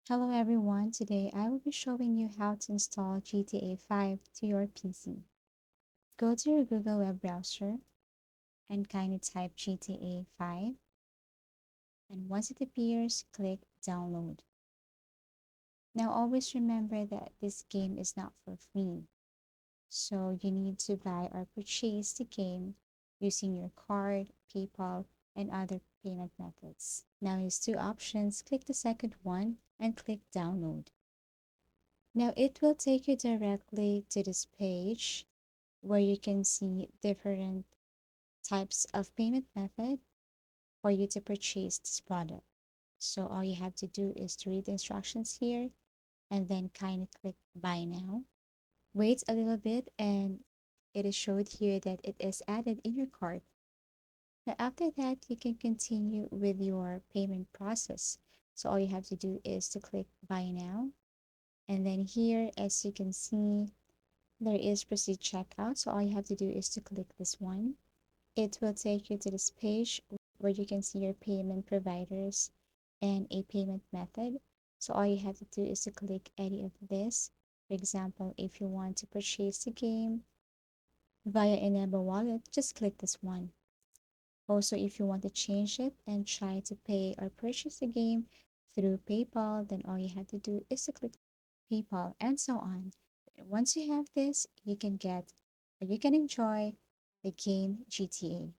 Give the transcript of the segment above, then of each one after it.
Hello everyone, today I will be showing you how to install GTA 5 to your PC. Go to your Google web browser and kindly type GTA 5, and once it appears, click download. Now always remember that this game is not for free, so you need to buy or purchase the game using your card, PayPal, and other payment methods. Now here's two options, click the second one and click download. Now it will take you directly to this page where you can see different types of payment method for you to purchase this product. So all you have to do is to read the instructions here and then kind of click buy now. Wait a little bit and it is showed here that it is added in your cart. Now after that, you can continue with your payment process. So all you have to do is to click buy now. And then here, as you can see, there is proceed checkout. So all you have to do is to click this one. It will take you to this page where you can see your payment providers and a payment method. So all you have to do is to click any of this. For example, if you want to purchase the game via Enable Wallet, just click this one. Also, if you want to change it and try to pay or purchase the game through PayPal, then all you have to do is to click PayPal and so on. Once you have this, you can get or you can enjoy the game GTA.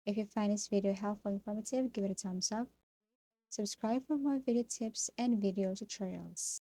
If you find this video helpful and informative, give it a thumbs up. Subscribe for more video tips and video tutorials.